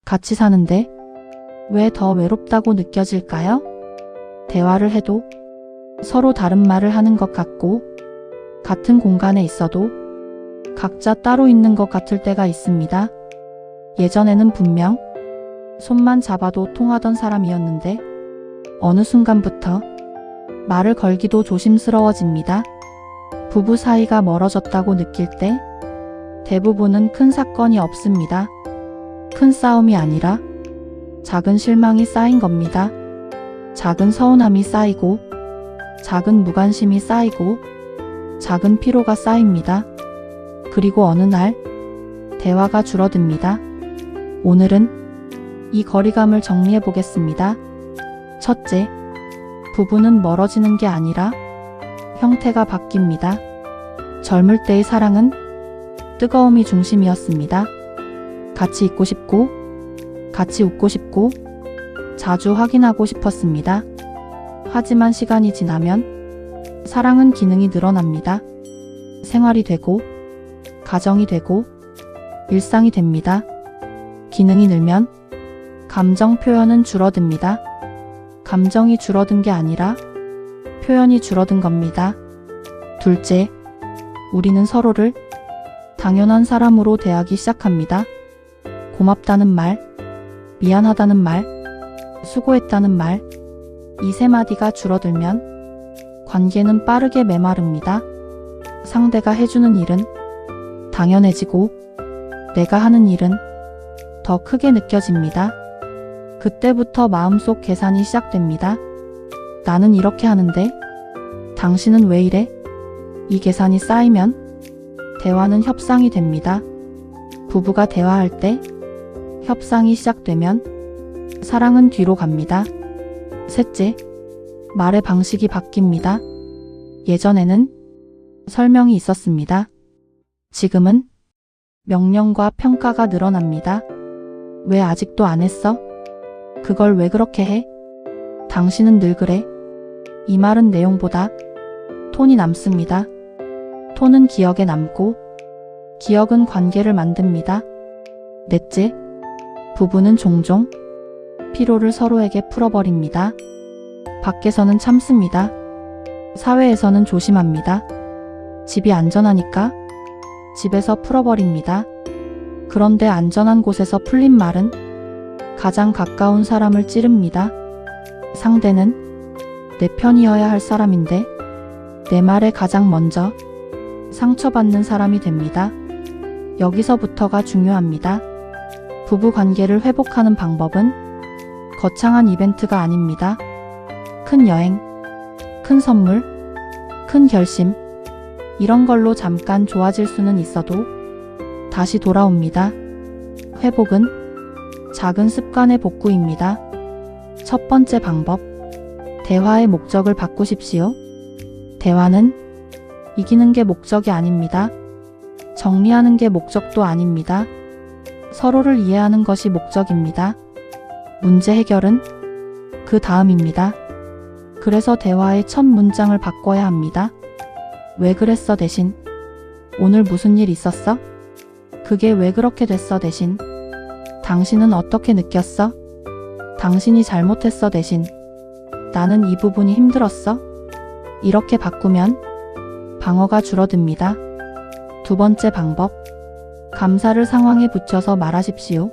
같이 사는데 왜 더 외롭다고 느껴질까요? 대화를 해도 서로 다른 말을 하는 것 같고 같은 공간에 있어도 각자 따로 있는 것 같을 때가 있습니다. 예전에는 분명 손만 잡아도 통하던 사람이었는데 어느 순간부터 말을 걸기도 조심스러워집니다. 부부 사이가 멀어졌다고 느낄 때 대부분은 큰 사건이 없습니다. 큰 싸움이 아니라 작은 실망이 쌓인 겁니다. 작은 서운함이 쌓이고 작은 무관심이 쌓이고 작은 피로가 쌓입니다. 그리고 어느 날 대화가 줄어듭니다. 오늘은 이 거리감을 정리해 보겠습니다. 첫째, 부부는 멀어지는 게 아니라 형태가 바뀝니다. 젊을 때의 사랑은 뜨거움이 중심이었습니다. 같이 있고 싶고, 같이 웃고 싶고, 자주 확인하고 싶었습니다. 하지만 시간이 지나면 사랑은 기능이 늘어납니다. 생활이 되고, 가정이 되고, 일상이 됩니다. 기능이 늘면 감정 표현은 줄어듭니다. 감정이 줄어든 게 아니라 표현이 줄어든 겁니다. 둘째, 우리는 서로를 당연한 사람으로 대하기 시작합니다. 고맙다는 말, 미안하다는 말, 수고했다는 말, 이 세 마디가 줄어들면 관계는 빠르게 메마릅니다. 상대가 해주는 일은 당연해지고 내가 하는 일은 더 크게 느껴집니다. 그때부터 마음속 계산이 시작됩니다. 나는 이렇게 하는데 당신은 왜 이래? 이 계산이 쌓이면 대화는 협상이 됩니다. 부부가 대화할 때 협상이 시작되면 사랑은 뒤로 갑니다. 셋째, 말의 방식이 바뀝니다. 예전에는 설명이 있었습니다. 지금은 명령과 평가가 늘어납니다. 왜 아직도 안 했어? 그걸 왜 그렇게 해? 당신은 늘 그래. 이 말은 내용보다 톤이 남습니다. 톤은 기억에 남고 기억은 관계를 만듭니다. 넷째, 부부는 종종 피로를 서로에게 풀어버립니다. 밖에서는 참습니다. 사회에서는 조심합니다. 집이 안전하니까 집에서 풀어버립니다. 그런데 안전한 곳에서 풀린 말은 가장 가까운 사람을 찌릅니다. 상대는 내 편이어야 할 사람인데 내 말에 가장 먼저 상처받는 사람이 됩니다. 여기서부터가 중요합니다. 부부 관계를 회복하는 방법은 거창한 이벤트가 아닙니다. 큰 여행, 큰 선물, 큰 결심, 이런 걸로 잠깐 좋아질 수는 있어도 다시 돌아옵니다. 회복은 작은 습관의 복구입니다. 첫 번째 방법, 대화의 목적을 바꾸십시오. 대화는 이기는 게 목적이 아닙니다. 정리하는 게 목적도 아닙니다. 서로를 이해하는 것이 목적입니다. 문제 해결은 그 다음입니다. 그래서 대화의 첫 문장을 바꿔야 합니다. 왜 그랬어 대신 오늘 무슨 일 있었어? 그게 왜 그렇게 됐어 대신 당신은 어떻게 느꼈어? 당신이 잘못했어 대신 나는 이 부분이 힘들었어? 이렇게 바꾸면 방어가 줄어듭니다. 두 번째 방법, 감사를 상황에 붙여서 말하십시오.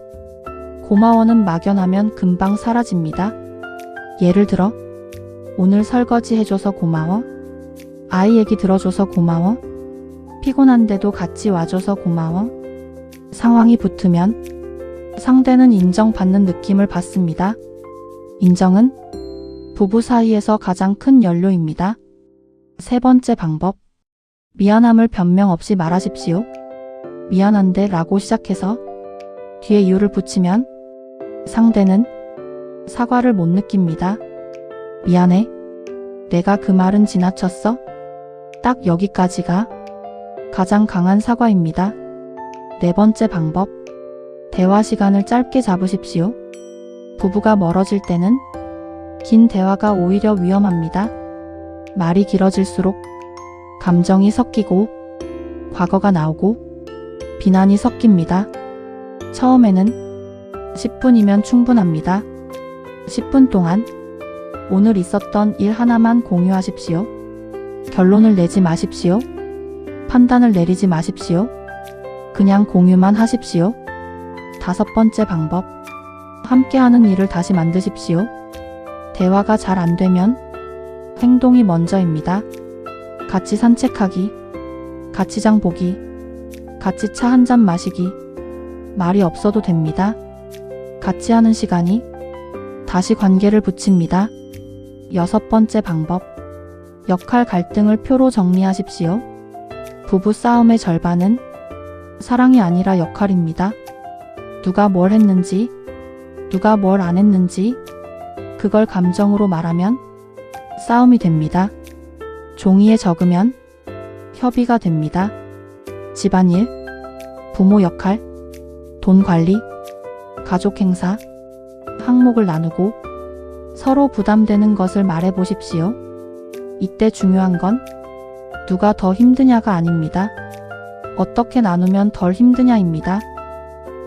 고마워는 막연하면 금방 사라집니다. 예를 들어, 오늘 설거지 해줘서 고마워. 아이 얘기 들어줘서 고마워. 피곤한데도 같이 와줘서 고마워. 상황이 붙으면 상대는 인정받는 느낌을 받습니다. 인정은 부부 사이에서 가장 큰 연료입니다. 세 번째 방법, 미안함을 변명 없이 말하십시오. 미안한데 라고 시작해서 뒤에 이유를 붙이면 상대는 사과를 못 느낍니다. 미안해. 내가 그 말은 지나쳤어? 딱 여기까지가 가장 강한 사과입니다. 네 번째 방법, 대화 시간을 짧게 잡으십시오. 부부가 멀어질 때는 긴 대화가 오히려 위험합니다. 말이 길어질수록 감정이 섞이고 과거가 나오고 비난이 섞입니다. 처음에는 10분이면 충분합니다. 10분 동안 오늘 있었던 일 하나만 공유하십시오. 결론을 내지 마십시오. 판단을 내리지 마십시오. 그냥 공유만 하십시오. 5번째 방법. 함께하는 일을 다시 만드십시오. 대화가 잘 안 되면 행동이 먼저입니다. 같이 산책하기, 같이 장 보기, 같이 차 한 잔 마시기, 말이 없어도 됩니다. 같이 하는 시간이 다시 관계를 붙입니다. 6번째 방법. 역할 갈등을 표로 정리하십시오. 부부 싸움의 절반은 사랑이 아니라 역할입니다. 누가 뭘 했는지, 누가 뭘 안 했는지, 그걸 감정으로 말하면 싸움이 됩니다. 종이에 적으면 협의가 됩니다. 집안일, 부모 역할, 돈 관리, 가족 행사, 항목을 나누고 서로 부담되는 것을 말해 보십시오. 이때 중요한 건 누가 더 힘드냐가 아닙니다. 어떻게 나누면 덜 힘드냐입니다.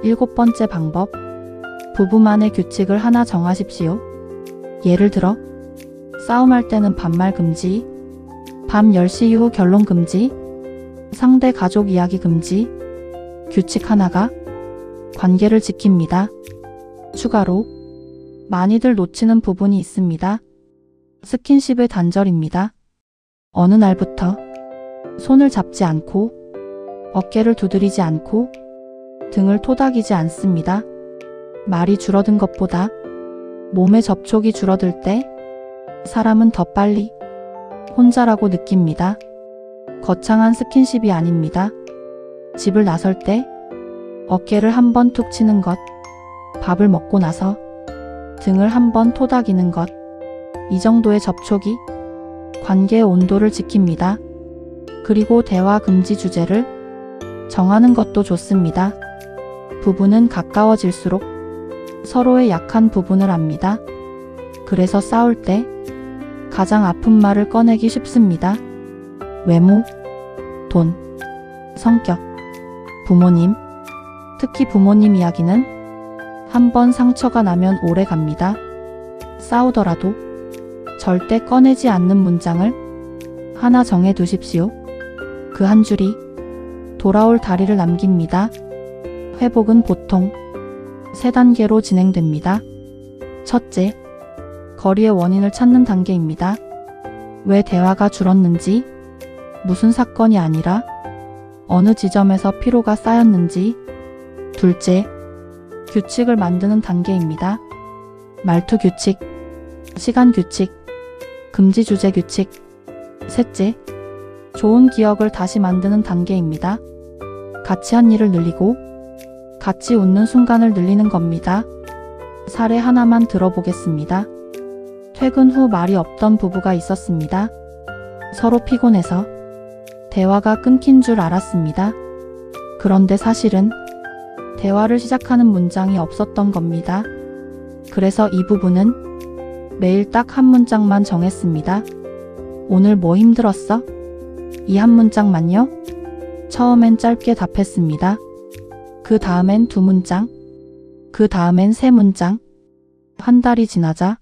7번째 방법. 부부만의 규칙을 하나 정하십시오. 예를 들어 싸움할 때는 반말 금지, 밤 10시 이후 결론 금지, 상대 가족 이야기 금지. 규칙 하나가 관계를 지킵니다. 추가로 많이들 놓치는 부분이 있습니다. 스킨십의 단절입니다. 어느 날부터 손을 잡지 않고 어깨를 두드리지 않고 등을 토닥이지 않습니다. 말이 줄어든 것보다 몸의 접촉이 줄어들 때 사람은 더 빨리 혼자라고 느낍니다. 거창한 스킨십이 아닙니다. 집을 나설 때 어깨를 한 번 툭 치는 것, 밥을 먹고 나서 등을 한 번 토닥이는 것, 이 정도의 접촉이 관계의 온도를 지킵니다. 그리고 대화 금지 주제를 정하는 것도 좋습니다. 부부는 가까워질수록 서로의 약한 부분을 압니다. 그래서 싸울 때 가장 아픈 말을 꺼내기 쉽습니다. 외모, 돈, 성격, 부모님, 특히 부모님 이야기는 한 번 상처가 나면 오래 갑니다. 싸우더라도 절대 꺼내지 않는 문장을 하나 정해 두십시오. 그 한 줄이 돌아올 다리를 남깁니다. 회복은 보통 3단계로 진행됩니다. 첫째, 거리의 원인을 찾는 단계입니다. 왜 대화가 줄었는지, 무슨 사건이 아니라 어느 지점에서 피로가 쌓였는지. 둘째, 규칙을 만드는 단계입니다. 말투 규칙, 시간 규칙, 금지 주제 규칙. 셋째, 좋은 기억을 다시 만드는 단계입니다. 같이 한 일을 늘리고 같이 웃는 순간을 늘리는 겁니다. 사례 하나만 들어보겠습니다. 퇴근 후 말이 없던 부부가 있었습니다. 서로 피곤해서 대화가 끊긴 줄 알았습니다. 그런데 사실은 대화를 시작하는 문장이 없었던 겁니다. 그래서 이 부부는 매일 딱 한 문장만 정했습니다. 오늘 뭐 힘들었어? 이 한 문장만요? 처음엔 짧게 답했습니다. 그 다음엔 2문장, 그 다음엔 3문장. 한 달이 지나자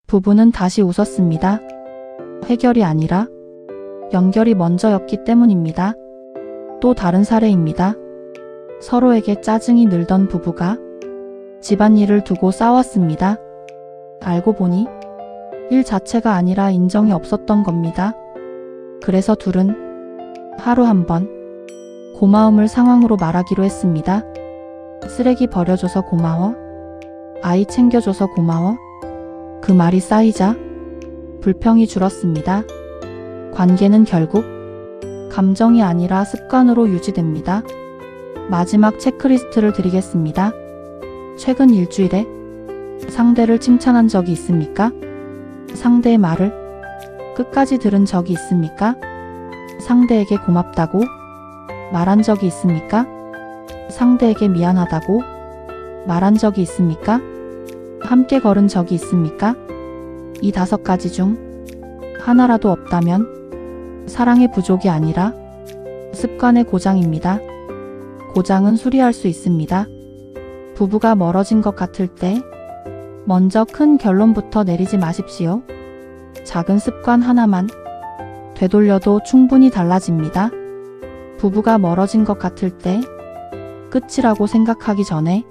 부부는 다시 웃었습니다. 해결이 아니라 연결이 먼저였기 때문입니다. 또 다른 사례입니다. 서로에게 짜증이 늘던 부부가 집안일을 두고 싸웠습니다. 알고 보니 일 자체가 아니라 인정이 없었던 겁니다. 그래서 둘은 하루 한 번 고마움을 상황으로 말하기로 했습니다. 쓰레기 버려줘서 고마워. 아이 챙겨줘서 고마워. 그 말이 쌓이자 불평이 줄었습니다. 관계는 결국 감정이 아니라 습관으로 유지됩니다. 마지막 체크리스트를 드리겠습니다. 최근 일주일에 상대를 칭찬한 적이 있습니까? 상대의 말을 끝까지 들은 적이 있습니까? 상대에게 고맙다고 말한 적이 있습니까? 상대에게 미안하다고 말한 적이 있습니까? 함께 걸은 적이 있습니까? 이 5가지 중 하나라도 없다면 사랑의 부족이 아니라 습관의 고장입니다. 고장은 수리할 수 있습니다. 부부가 멀어진 것 같을 때 먼저 큰 결론부터 내리지 마십시오. 작은 습관 하나만 되돌려도 충분히 달라집니다. 부부가 멀어진 것 같을 때 끝이라고 생각하기 전에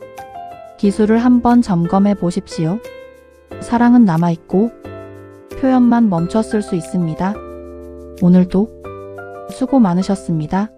기술을 한번 점검해 보십시오. 사랑은 남아있고 표현만 멈췄을 수 있습니다. 오늘도 수고 많으셨습니다.